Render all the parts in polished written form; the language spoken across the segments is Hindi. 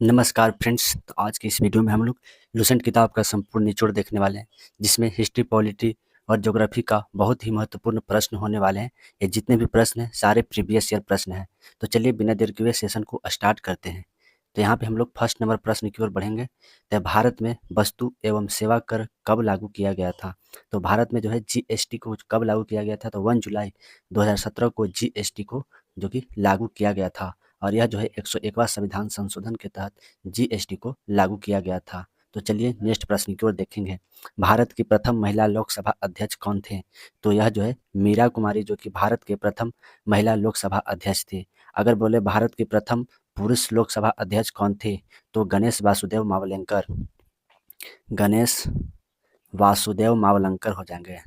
नमस्कार फ्रेंड्स। तो आज की इस वीडियो में हम लोग लुसेंट किताब का संपूर्ण निचोड़ देखने वाले हैं, जिसमें हिस्ट्री, पॉलिटी और ज्योग्राफी का बहुत ही महत्वपूर्ण प्रश्न होने वाले हैं। ये जितने भी प्रश्न हैं सारे प्रीवियस ईयर प्रश्न हैं। तो चलिए बिना देर किए सेशन को स्टार्ट करते हैं। तो यहाँ पे हम लोग फर्स्ट नंबर प्रश्न की ओर बढ़ेंगे। तो भारत में वस्तु एवं सेवा कर कब लागू किया गया था? तो भारत में जो है जीएसटी को कब लागू किया गया था? तो 1 जुलाई 2017 को जीएसटी को जो कि लागू किया गया था। और यह जो है 101वां संविधान संशोधन के तहत जीएसटी को लागू किया गया था। तो चलिए नेक्स्ट प्रश्न की ओर देखेंगे। भारत की प्रथम महिला लोकसभा अध्यक्ष कौन थे? तो यह जो है मीरा कुमारी जो कि भारत के प्रथम महिला लोकसभा अध्यक्ष थे। अगर बोले भारत के प्रथम पुरुष लोकसभा अध्यक्ष कौन थे? तो गणेश वासुदेव मावलंकर। गणेश वासुदेव मावलंकर हो जाएंगे।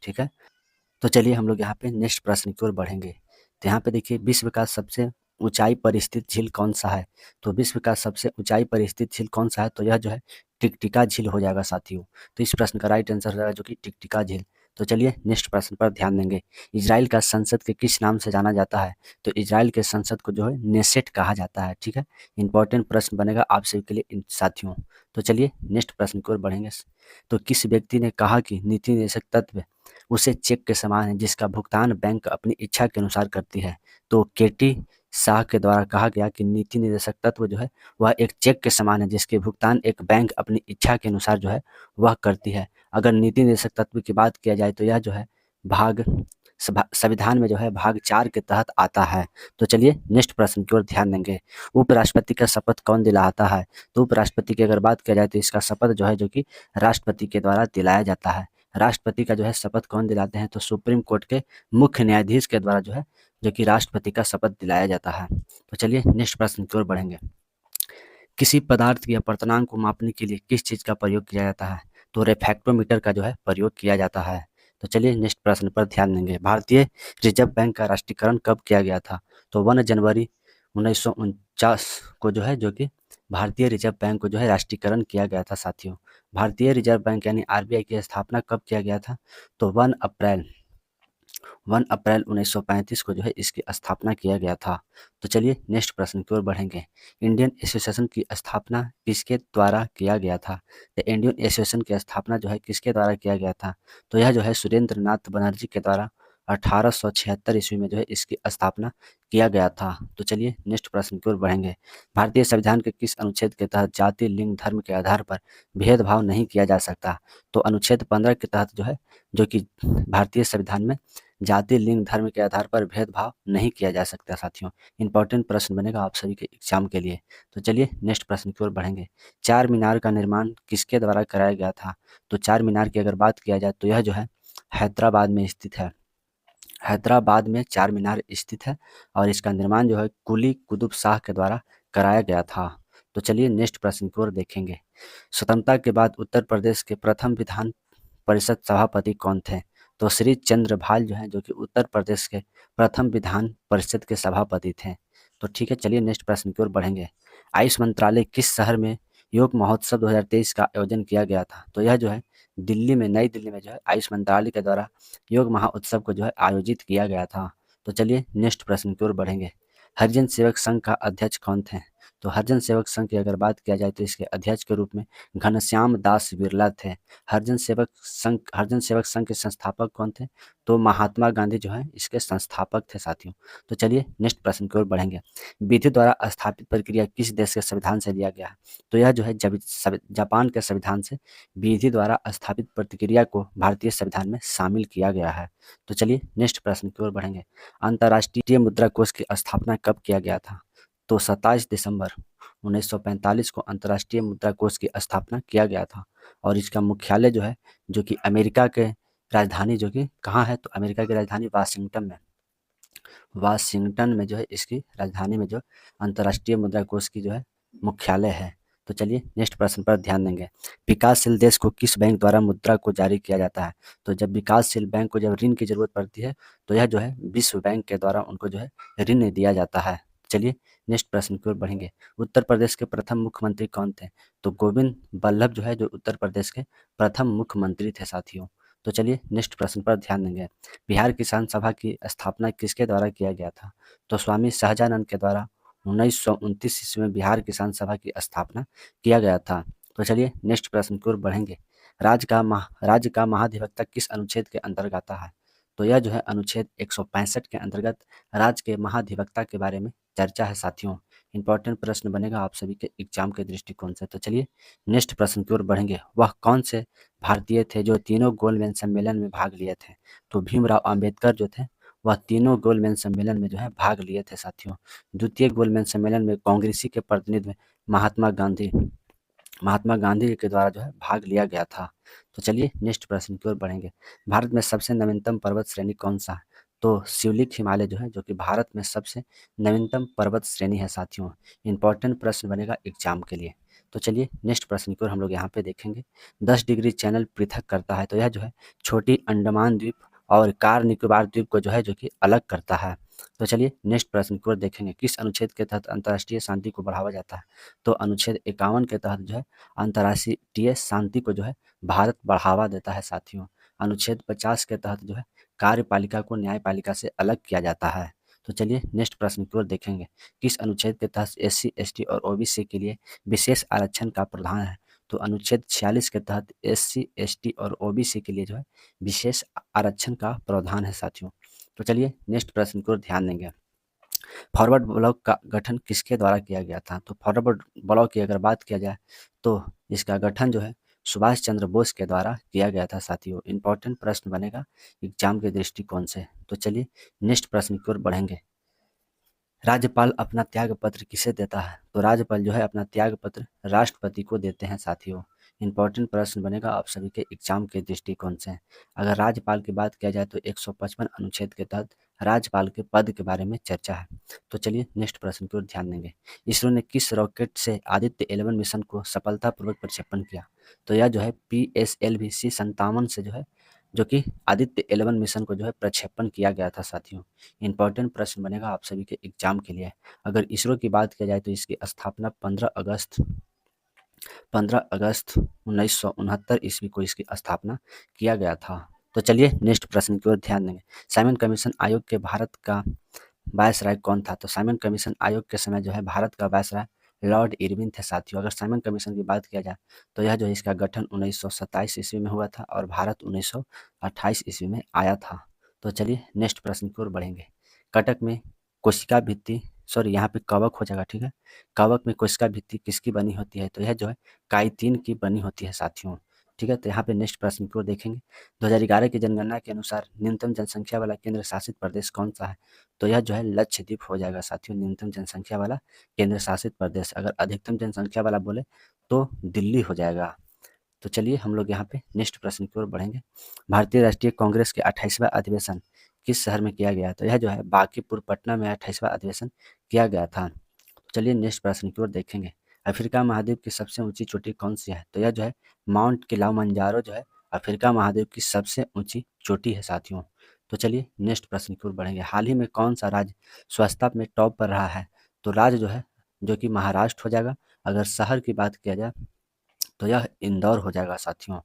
ठीक है। तो चलिए हम लोग यहाँ पे नेक्स्ट प्रश्न की ओर बढ़ेंगे। तो यहाँ पे देखिए विश्व का सबसे ऊंचाई पर स्थित झील कौन सा है? तो विश्व का सबसे ऊंचाई पर स्थित झील कौन सा है? तो यह जो है टिकटिका झील हो जाएगा साथियों। तो इस प्रश्न का राइट आंसर हो जाएगा जो कि टिकटिका झील। तो चलिए नेक्स्ट प्रश्न पर ध्यान देंगे। इजराइल का संसद के किस नाम से जाना जाता है? तो इजराइल के संसद को जो है नेसेट कहा जाता है। ठीक है। इंपॉर्टेंट प्रश्न बनेगा आप सभी के लिए साथियों। तो चलिए नेक्स्ट प्रश्न की ओर बढ़ेंगे। तो किस व्यक्ति ने कहा कि नीति निर्देशक तत्व उसे चेक के समान है जिसका भुगतान बैंक अपनी इच्छा के अनुसार करती है? तो केटी शाह के द्वारा कहा गया कि नीति निर्देशक तत्व जो है वह एक चेक के समान है जिसके भुगतान एक बैंक अपनी इच्छा के अनुसार जो है वह करती है। अगर नीति निर्देशक तत्व की बात किया जाए तो यह जो है भाग संविधान में जो है भाग 4 के तहत आता है। तो चलिए नेक्स्ट प्रश्न की ओर ध्यान देंगे। उपराष्ट्रपति का शपथ कौन दिलाता है? तो उपराष्ट्रपति की अगर बात किया जाए तो इसका शपथ जो है जो कि राष्ट्रपति के द्वारा दिलाया जाता है। राष्ट्रपति का जो है शपथ कौन दिलाते हैं? तो सुप्रीम कोर्ट के मुख्य न्यायाधीश के द्वारा जो है जो कि राष्ट्रपति का शपथ दिलाया जाता है। तो चलिए नेक्स्ट प्रश्न की ओर बढ़ेंगे। किसी पदार्थ की अपर्तनांक को मापने के लिए किस चीज का प्रयोग किया जाता है? तो रेफ्रेक्टोमीटर का जो है प्रयोग किया जाता है। तो चलिए नेक्स्ट प्रश्न पर ध्यान देंगे। भारतीय रिजर्व बैंक का राष्ट्रीयकरण कब किया गया था? तो 1 जनवरी 1949 को जो है जो कि भारतीय रिजर्व बैंक को जो है राष्ट्रीयकरण किया गया था साथियों। भारतीय रिजर्व बैंक यानी आरबीआई की स्थापना कब किया गया था? तो 1 अप्रैल 1935 को जो है इसकी स्थापना किया गया था। तो चलिए नेक्स्ट प्रश्न की ओर बढ़ेंगे। इंडियन एसोसिएशन की स्थापना किसके द्वारा किया गया था? तो इंडियन एसोसिएशन की स्थापना जो है किसके द्वारा किया गया था? तो यह जो है सुरेंद्र नाथ बनर्जी के द्वारा 1876 ईस्वी में जो है इसकी स्थापना किया गया था। तो चलिए नेक्स्ट प्रश्न की ओर बढ़ेंगे। भारतीय संविधान के किस अनुच्छेद के तहत जाति, लिंग, धर्म के आधार पर भेदभाव नहीं किया जा सकता? तो अनुच्छेद 15 के तहत जो है जो कि भारतीय संविधान में जाति, लिंग, धर्म के आधार पर भेदभाव नहीं किया जा सकता साथियों। इंपॉर्टेंट प्रश्न बनेगा आप सभी के एग्जाम के लिए। तो चलिए नेक्स्ट प्रश्न की ओर बढ़ेंगे। चार मीनार का निर्माण किसके द्वारा कराया गया था? तो चार मीनार की अगर बात किया जाए तो यह जो है हैदराबाद में स्थित है। हैदराबाद में चार मीनार स्थित है और इसका निर्माण जो है कुली कुतुब शाह के द्वारा कराया गया था। तो चलिए नेक्स्ट प्रश्न की ओर देखेंगे। स्वतंत्रता के बाद उत्तर प्रदेश के प्रथम विधान परिषद सभापति कौन थे? तो श्री चंद्रभाल जो है जो कि उत्तर प्रदेश के प्रथम विधान परिषद के सभापति थे। तो ठीक है, चलिए नेक्स्ट प्रश्न की ओर बढ़ेंगे। आयुष मंत्रालय किस शहर में योग महोत्सव 2023 का आयोजन किया गया था? तो यह जो है दिल्ली में, नई दिल्ली में जो है आयुष मंत्रालय के द्वारा योग महोत्सव को जो है आयोजित किया गया था। तो चलिए नेक्स्ट प्रश्न की ओर बढ़ेंगे। हरिजन सेवक संघ का अध्यक्ष कौन थे? तो हरिजन सेवक संघ की अगर बात किया जाए तो इसके अध्यक्ष के रूप में घनश्याम दास बिरला थे। हरिजन सेवक संघ के संस्थापक कौन थे? तो महात्मा गांधी जो है इसके संस्थापक थे साथियों। तो चलिए नेक्स्ट प्रश्न की ओर बढ़ेंगे। विधि द्वारा स्थापित प्रक्रिया किस देश के संविधान से लिया गया है? तो यह जो है जापान के संविधान से विधि द्वारा स्थापित प्रक्रिया को भारतीय संविधान में शामिल किया गया है। तो चलिए नेक्स्ट प्रश्न की ओर बढ़ेंगे। अंतर्राष्ट्रीय मुद्रा कोष की स्थापना कब किया गया था? तो 27 दिसंबर 1945 को अंतर्राष्ट्रीय मुद्रा कोष की स्थापना किया गया था और इसका मुख्यालय जो है जो कि अमेरिका के राजधानी जो कि कहाँ है? तो अमेरिका की राजधानी वाशिंगटन में जो है इसकी राजधानी में जो अंतर्राष्ट्रीय मुद्रा कोष की जो है मुख्यालय है। तो चलिए नेक्स्ट प्रश्न पर ध्यान देंगे। विकासशील देश को किस बैंक द्वारा मुद्रा को जारी किया जाता है? तो जब विकासशील बैंक को जब ऋण की जरूरत पड़ती है तो यह जो है विश्व बैंक के द्वारा उनको जो है ऋण दिया जाता है। चलिए नेक्स्ट प्रश्न की ओर बढ़ेंगे। उत्तर प्रदेश के प्रथम मुख्यमंत्री कौन थे? तो गोविंद बल्लभ जो है जो उत्तर प्रदेश के प्रथम मुख्यमंत्री थे साथियों। तो चलिए नेक्स्ट प्रश्न पर ध्यान देंगे। बिहार किसान सभा की स्थापना किसके द्वारा किया गया था? तो स्वामी शाहजानंद के द्वारा 1929 ईस्वी में बिहार किसान सभा की स्थापना किया गया था। तो चलिए नेक्स्ट प्रश्न की ओर बढ़ेंगे। राज्य का महाधिवक्ता किस अनुच्छेद के अंतर्गत आता है? तो यह जो है अनुच्छेद 165 के अंतर्गत राज्य के महाधिवक्ता के बारे में चर्चा है साथियों। इंपॉर्टेंट प्रश्न बनेगा आप सभी के एग्जाम के दृष्टिकोण से। तो चलिए नेक्स्ट प्रश्न की ओर बढ़ेंगे। वह कौन से भारतीय थे जो तीनों गोलमेज सम्मेलन में भाग लिए थे? तो भीमराव अंबेडकर जो थे वह तीनों गोलमेज सम्मेलन में जो है भाग लिए थे साथियों। द्वितीय गोलमेज सम्मेलन में कांग्रेसी के प्रतिनिधि महात्मा गांधी के द्वारा जो है भाग लिया गया था। तो चलिए नेक्स्ट प्रश्न की ओर बढ़ेंगे। भारत में सबसे नवीनतम पर्वत श्रेणी कौन सा है? तो शिवलिक हिमालय जो है जो कि भारत में सबसे नवीनतम पर्वत श्रेणी है साथियों। इंपॉर्टेंट प्रश्न बनेगा एग्जाम के लिए। तो चलिए नेक्स्ट प्रश्न की ओर हम लोग यहाँ पे देखेंगे। 10 डिग्री चैनल पृथक करता है। तो यह जो है छोटी अंडमान द्वीप और कार निकोबार द्वीप को जो है जो कि अलग करता है। तो चलिए नेक्स्ट प्रश्न की ओर देखेंगे। किस अनुच्छेद के तहत अंतर्राष्ट्रीय शांति को बढ़ावा जाता है? तो अनुच्छेद 51 के तहत जो है अंतर्राष्ट्रीय शांति को जो है भारत बढ़ावा देता है साथियों। अनुच्छेद 50 के तहत जो है कार्यपालिका को न्यायपालिका से अलग किया जाता है। तो चलिए नेक्स्ट प्रश्न की ओर देखेंगे। किस अनुच्छेद के तहत SC ST और OBC के लिए विशेष आरक्षण का प्रावधान है? तो अनुच्छेद 46 के तहत SC ST और OBC के लिए जो है विशेष आरक्षण का प्रावधान है साथियों। तो चलिए नेक्स्ट प्रश्न की ओर ध्यान देंगे। फॉरवर्ड ब्लॉक का गठन किसके द्वारा किया गया था? तो फॉरवर्ड ब्लॉक की अगर बात किया जाए तो इसका गठन जो है सुभाष चंद्र बोस के द्वारा किया गया था साथियों। इंपॉर्टेंट प्रश्न बनेगा एग्जाम के दृष्टिकोण से। तो चलिए नेक्स्ट प्रश्न की ओर बढ़ेंगे। राज्यपाल अपना त्याग पत्र किसे देता है? तो राज्यपाल जो है अपना त्याग पत्र राष्ट्रपति को देते हैं साथियों। इंपॉर्टेंट प्रश्न बनेगा आप सभी के एग्जाम के दृष्टिकोण से। अगर राज्यपाल की बात किया जाए तो 155 अनुच्छेद के तहत राज्यपाल के पद के बारे में चर्चा है। तो चलिए नेक्स्ट प्रश्न की ओर ध्यान देंगे। इसरो ने किस रॉकेट से आदित्य 11 मिशन को सफलतापूर्वक प्रक्षेपण किया? तो यह जो है PSLV C57 से जो है जो कि आदित्य 11 मिशन को जो है प्रक्षेपण किया गया था साथियों। इंपॉर्टेंट प्रश्न बनेगा आप सभी के एग्जाम के लिए। अगर इसरो की बात किया जाए तो इसकी स्थापना 15 अगस्त 1969 ईस्वी को इसकी स्थापना किया गया था। तो चलिए नेक्स्ट प्रश्न की ओर ध्यान देंगे। साइमन कमीशन आयोग के भारत का वायसराय कौन था? तो साइमन कमीशन आयोग के समय जो है भारत का वायसराय लॉर्ड इरविन थे साथियों। अगर साइमन कमीशन की बात किया जाए तो यह जो है इसका गठन 1927 ईस्वी में हुआ था और भारत 1928 ईस्वी में आया था। तो चलिए नेक्स्ट प्रश्न की ओर बढ़ेंगे। कटक में कोशिका भित्ति यहाँ पे कवक हो जाएगा, ठीक है। कवक में कोशिका भित्ति किसकी बनी होती है? तो यह जो है काइटिन की बनी होती है साथियों, ठीक है। तो यहाँ पे नेक्स्ट प्रश्न की ओर देखेंगे। 2011 की जनगणना के अनुसार न्यूनतम जनसंख्या वाला केंद्र शासित प्रदेश कौन सा है? तो यह जो है लक्षद्वीप हो जाएगा साथियों, न्यूनतम जनसंख्या वाला केंद्र शासित प्रदेश। अगर अधिकतम जनसंख्या वाला बोले तो दिल्ली हो जाएगा। तो चलिए हम लोग यहाँ पे नेक्स्ट प्रश्न की ओर बढ़ेंगे। भारतीय राष्ट्रीय कांग्रेस के 28वां अधिवेशन किस शहर में किया गया? तो यह जो है बांकीपुर पटना में 28वां अधिवेशन किया गया था। तो चलिए नेक्स्ट प्रश्न की ओर देखेंगे। अफ्रीका महाद्वीप की सबसे ऊंची चोटी कौन सी है? तो यह जो है माउंट किलिमंजारो जो है अफ्रीका महाद्वीप की सबसे ऊंची चोटी है साथियों। तो चलिए नेक्स्ट प्रश्न की ओर बढ़ेंगे। हाल ही में कौन सा राज्य स्वच्छता में टॉप पर रहा है? तो राज्य जो है जो कि महाराष्ट्र हो जाएगा। अगर शहर की बात किया जाए तो यह इंदौर हो जाएगा साथियों।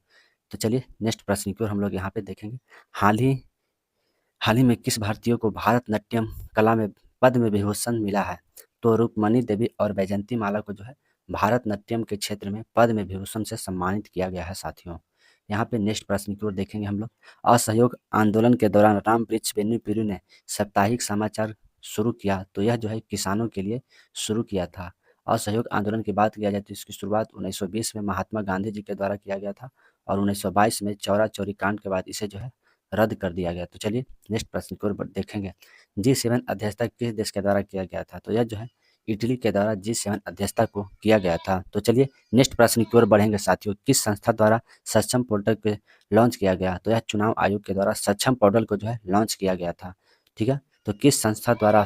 तो चलिए नेक्स्ट प्रश्न की ओर हम लोग यहाँ पे देखेंगे। हाल ही में किस भारतीय को भारतनाट्यम कला में पद्म विभूषण मिला है? तो रुक्मणी देवी और वैजयंती माला को जो है भारतनाट्यम के क्षेत्र में पद्म विभूषण से सम्मानित किया गया है साथियों। यहाँ पे नेक्स्ट प्रश्न की ओर देखेंगे हम लोग। असहयोग आंदोलन के दौरान रामवृक्ष बेन्नू पिरू ने साप्ताहिक समाचार शुरू किया। तो यह जो है किसानों के लिए शुरू किया था। असहयोग आंदोलन की बात किया जाए तो इसकी शुरुआत 1920 में महात्मा गांधी जी के द्वारा किया गया था और 1922 में चौरा चौरी कांड के बाद इसे जो है रद्द कर दिया गया। तो चलिए नेक्स्ट प्रश्न की ओर देखेंगे। G7 अध्यक्षता किस देश के द्वारा किया गया था? तो यह जो है इटली के द्वारा G7 अध्यक्षता को किया गया था। तो चलिए नेक्स्ट प्रश्न की ओर बढ़ेंगे साथियों। किस संस्था द्वारा सक्षम पोर्टल पे लॉन्च किया गया? तो यह चुनाव आयोग के द्वारा सक्षम पोर्टल को जो है लॉन्च किया गया था, ठीक है। तो किस संस्था द्वारा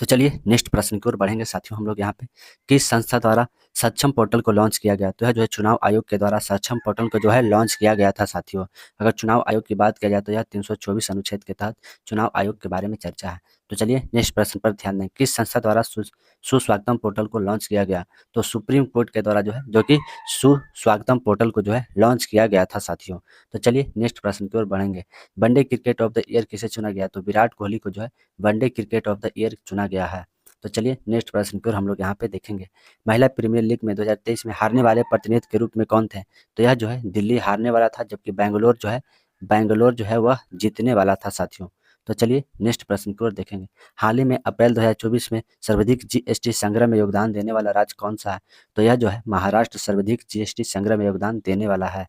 तो चलिए नेक्स्ट प्रश्न की ओर बढ़ेंगे साथियों हम लोग यहाँ पे। किस संस्था द्वारा सक्षम पोर्टल को लॉन्च किया गया? तो यह जो है चुनाव आयोग के द्वारा सक्षम पोर्टल को जो है लॉन्च किया गया था साथियों। अगर चुनाव आयोग की बात किया जाए तो यह 324 अनुच्छेद के तहत चुनाव आयोग के बारे में चर्चा है। तो चलिए नेक्स्ट प्रश्न पर ध्यान दें, किस संस्था द्वारा सुस्वागतम पोर्टल को लॉन्च किया गया? तो सुप्रीम कोर्ट के द्वारा जो है जो कि सुस्वागतम पोर्टल को जो है लॉन्च किया गया था साथियों। तो चलिए नेक्स्ट प्रश्न की ओर बढ़ेंगे, one day cricket of the year किसे चुना गया? तो विराट कोहली को जो है one day cricket of the year चुना गया है। तो चलिए नेक्स्ट प्रश्न की ओर हम लोग यहाँ पे देखेंगे, महिला प्रीमियर लीग में 2023 में हारने वाले प्रतिनिधि के रूप में कौन थे? तो यह जो है दिल्ली हारने वाला था, जबकि बैंगलोर जो है वह जीतने वाला था साथियों। तो चलिए नेक्स्ट प्रश्न की ओर देखेंगे, हाल ही में अप्रैल 2024 में सर्वाधिक जीएसटी संग्रह में योगदान देने वाला राज्य कौन सा है? तो यह जो है महाराष्ट्र सर्वाधिक जीएसटी संग्रह में योगदान देने वाला है।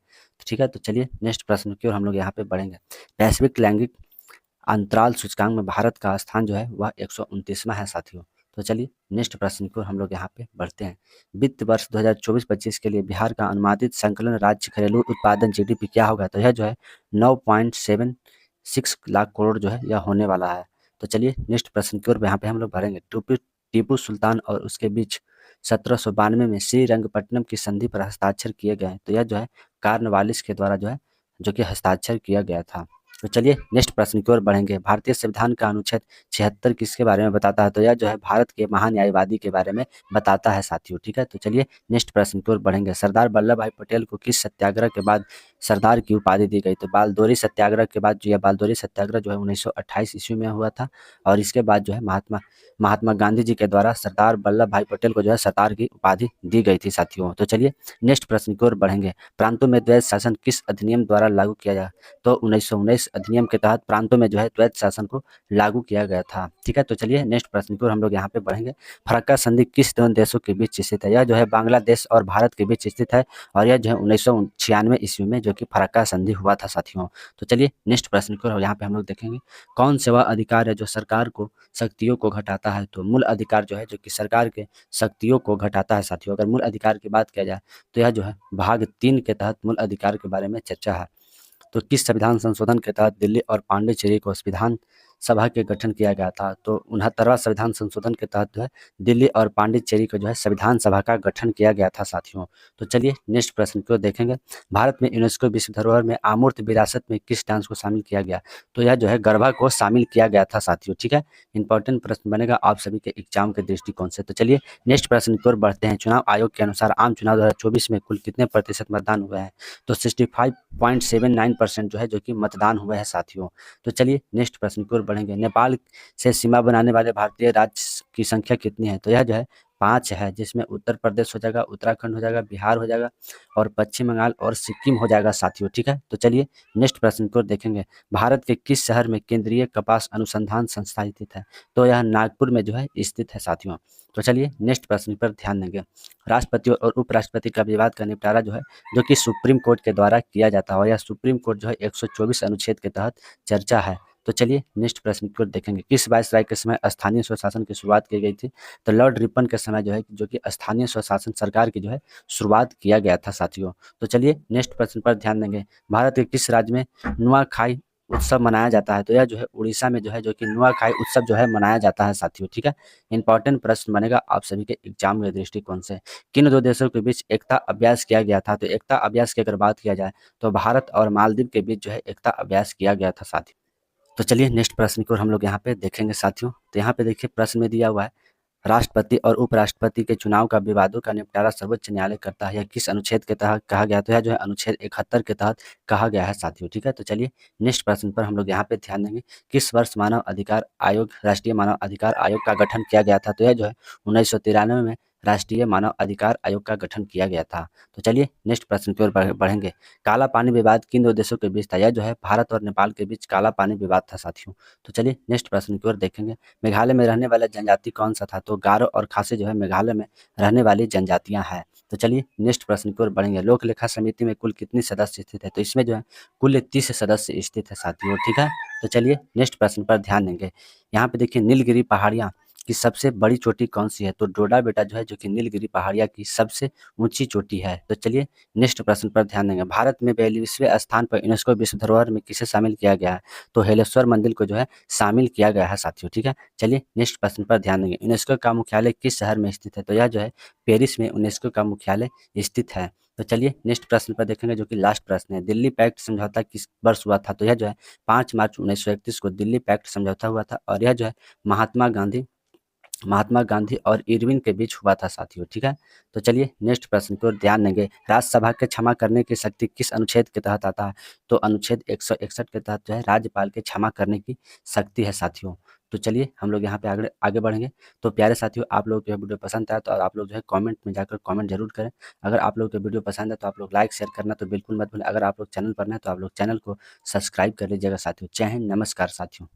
ठीक है, तो चलिए नेक्स्ट प्रश्न की ओर हम लोग यहाँ पे बढ़ेंगे, वैश्विक लैंगिक अंतराल सूचकांक में भारत का स्थान जो है वह 129वां है साथियों। तो चलिए नेक्स्ट प्रश्न की ओर हम लोग यहाँ पे बढ़ते हैं, वित्त वर्ष 2024-25 के लिए बिहार का अनुमानित संकलन राज्य घरेलू उत्पादन जीडीपी क्या होगा? तो यह जो है 9.76 लाख करोड़ जो है यह होने वाला है। तो चलिए नेक्स्ट प्रश्न की ओर यहाँ पे हम लोग बढ़ेंगे, टीपू सुल्तान और उसके बीच 1792 में श्रीरंगपट्टनम की संधि पर हस्ताक्षर किए गए। तो यह जो है कार्नवालिस के द्वारा जो है जो कि हस्ताक्षर किया गया था। तो चलिए नेक्स्ट प्रश्न की ओर बढ़ेंगे, भारतीय संविधान का अनुच्छेद 76 किसके बारे में बताता है? तो यह जो है भारत के महान्यायवादी के बारे में बताता है साथियों। ठीक है, तो चलिए नेक्स्ट प्रश्न की ओर बढ़ेंगे, सरदार वल्लभ भाई पटेल को किस सत्याग्रह के बाद सरदार की उपाधि दी गई? तो बालदोरी सत्याग्रह के बाद जो है बालदोरी सत्याग्रह जो है 1928 ईस्वी में हुआ था, और इसके बाद जो है महात्मा गांधी जी के द्वारा सरदार वल्लभ भाई पटेल को जो है सरदार की उपाधि दी गई थी साथियों। तो चलिए नेक्स्ट प्रश्न की ओर बढ़ेंगे, प्रांतों में द्वैध शासन किस अधिनियम द्वारा लागू किया गया? तो 1919 अधिनियम के तहत प्रांतों में जो है द्वैध शासन को लागू किया गया था। ठीक है, तो चलिए नेक्स्ट प्रश्न की ओर हम लोग यहाँ पे बढ़ेंगे, फरक्का संधि किस दोनों देशों के बीच स्थित है? यह जो है बांग्लादेश और भारत के बीच स्थित है, और यह जो है 1996 ईस्वी में जो कि फरक्का संधि हुआ था साथियों। तो चलिए नेक्स्ट प्रश्न की ओर यहाँ पे हम लोग देखेंगे, कौन से वह अधिकार है जो सरकार को शक्तियों को घटाता है? तो मूल अधिकार जो है जो कि सरकार के शक्तियों को घटाता है साथियों। अगर मूल अधिकार की बात किया जाए तो यह जो है भाग 3 के तहत मूल अधिकार के बारे में चर्चा है। तो किस संविधान संशोधन के तहत दिल्ली और पांडिचेरी को विधान सभा के गठन किया गया था? तो 69वां संविधान संशोधन के तहत जो है दिल्ली और पांडिचेरी को जो है संविधान सभा का गठन किया गया था साथियों। तो चलिए नेक्स्ट प्रश्न को देखेंगे, भारत में यूनेस्को विश्व धरोहर में अमूर्त विरासत में किस डांस को शामिल किया गया? तो यह जो है गरबा को शामिल किया गया था साथियों। ठीक है, इंपॉर्टेंट प्रश्न बनेगा आप सभी के एग्जाम के दृष्टिकोण से। तो चलिए नेक्स्ट प्रश्न की ओर बढ़ते हैं, चुनाव आयोग के अनुसार आम चुनाव 2024 में कुल कितने प्रतिशत मतदान हुए हैं? तो 65.79% जो है जो कि मतदान हुए हैं साथियों। तो चलिए नेक्स्ट प्रश्न की ओर बढ़ेंगे, नेपाल से सीमा बनाने वाले भारतीय राज्य की संख्या कितनी है? तो यह जो है 5 है, जिसमें उत्तर प्रदेश हो जाएगा, उत्तराखंड हो जाएगा, बिहार हो जाएगा, और पश्चिम बंगाल और सिक्किम हो जाएगा साथियों। ठीक है, तो चलिए नेक्स्ट प्रश्न की ओर देखेंगे, भारत के किस शहर में केंद्रीय कपास अनुसंधान संस्था स्थित है? तो यह नागपुर में जो है स्थित है साथियों। तो चलिए नेक्स्ट प्रश्न पर ध्यान देंगे, राष्ट्रपति और उपराष्ट्रपति का विवाद का निपटारा जो है जो कि सुप्रीम कोर्ट के द्वारा किया जाता है, और यह सुप्रीम कोर्ट जो है 124 अनुच्छेद के तहत चर्चा है। तो चलिए नेक्स्ट प्रश्न की ओर देखेंगे, किस वायसराय के समय स्थानीय स्वशासन की शुरुआत की गई थी? तो लॉर्ड रिपन के समय जो है जो कि स्थानीय स्वशासन सरकार की जो है शुरुआत किया गया था साथियों। तो चलिए नेक्स्ट प्रश्न पर ध्यान देंगे, भारत के किस राज्य में नुआखाई उत्सव मनाया जाता है? तो यह जो है उड़ीसा में जो है जो कि नुआखाई उत्सव जो है मनाया जाता है साथियों। ठीक है, इंपॉर्टेंट प्रश्न बनेगा आप सभी के एग्जाम के दृष्टिकोण से, किन दो देशों के बीच एकता अभ्यास किया गया था? तो एकता अभ्यास की अगर बात किया जाए तो भारत और मालदीव के बीच जो है एकता अभ्यास किया गया था साथियों। तो चलिए नेक्स्ट प्रश्न को हम लोग यहाँ पे देखेंगे साथियों। तो यहाँ पे देखिए प्रश्न में दिया हुआ है, राष्ट्रपति और उपराष्ट्रपति के चुनाव का विवादों का निपटारा सर्वोच्च न्यायालय करता है, यह किस अनुच्छेद के तहत कहा गया? तो यह जो है अनुच्छेद 71 के तहत कहा गया है साथियों। ठीक है, तो चलिए नेक्स्ट प्रश्न पर हम लोग यहाँ पे ध्यान देंगे, किस वर्ष मानव अधिकार आयोग राष्ट्रीय मानव अधिकार आयोग का गठन किया गया था? तो यह जो है 1993 में राष्ट्रीय मानव अधिकार आयोग का गठन किया गया था। तो चलिए नेक्स्ट प्रश्न की ओर बढ़ेंगे, काला पानी विवाद किन दो देशों के बीच था? यह जो है भारत और नेपाल के बीच काला पानी विवाद था साथियों। तो चलिए नेक्स्ट प्रश्न की ओर देखेंगे, मेघालय में रहने वाला जनजाति कौन सा था? तो गारो और खासी जो है मेघालय में रहने वाली जनजातियां हैं। तो चलिए नेक्स्ट प्रश्न की ओर बढ़ेंगे, लोक लेखा समिति में कुल कितनी सदस्य स्थित है? तो इसमें जो है कुल 30 सदस्य स्थित है साथियों। ठीक है, तो चलिए नेक्स्ट प्रश्न पर ध्यान देंगे, यहाँ पे देखिए नीलगिरी पहाड़ियाँ कि सबसे बड़ी चोटी कौन-सी है? तो डोडा बेटा जो है जो कि नीलगिरी पहाड़िया की सबसे ऊँची चोटी है। तो चलिए नेक्स्ट प्रश्न पर ध्यान देंगे। भारत में 42वें स्थान पर यूनेस्को विश्व धरोहर में किसे शामिल किया गया है? तो हलेश्वर मंदिर को जो है शामिल किया गया है साथियों, ठीक है? चलिए नेक्स्ट प्रश्न पर ध्यान देंगे। यूनेस्को का मुख्यालय किस शहर में स्थित है? तो यह जो है पेरिस में यूनेस्को का मुख्यालय स्थित है। तो चलिए नेक्स्ट प्रश्न पर देखेंगे जो कि लास्ट प्रश्न है। दिल्ली पैक्ट समझौता किस वर्ष हुआ था? तो यह जो है 5 मार्च 1931 को दिल्ली पैक्ट समझौता हुआ था और यह जो है महात्मा गांधी और इरविन के बीच हुआ था साथियों, ठीक है? तो चलिए नेक्स्ट प्रश्न की ओर ध्यान देंगे। राज्यसभा के क्षमा करने की शक्ति किस अनुच्छेद के तहत आता है? तो अनुच्छेद 161 के तहत जो है राज्यपाल के क्षमा करने की शक्ति है साथियों। तो चलिए हम लोग यहाँ पे आगे आगे बढ़ेंगे। तो प्यारे साथियों, आप लोगों को यह वीडियो पसंद आया तो आप लोग जो है कमेंट में जाकर कमेंट जरूर करें। अगर आप लोग को वीडियो पसंद है तो आप लोग लाइक शेयर करना तो बिल्कुल मत भूलें। अगर आप लोग चैनल पर नए हैं तो आप लोग चैनल को सब्सक्राइब कर लीजिएगा साथियों। जय हिंद, नमस्कार साथियों।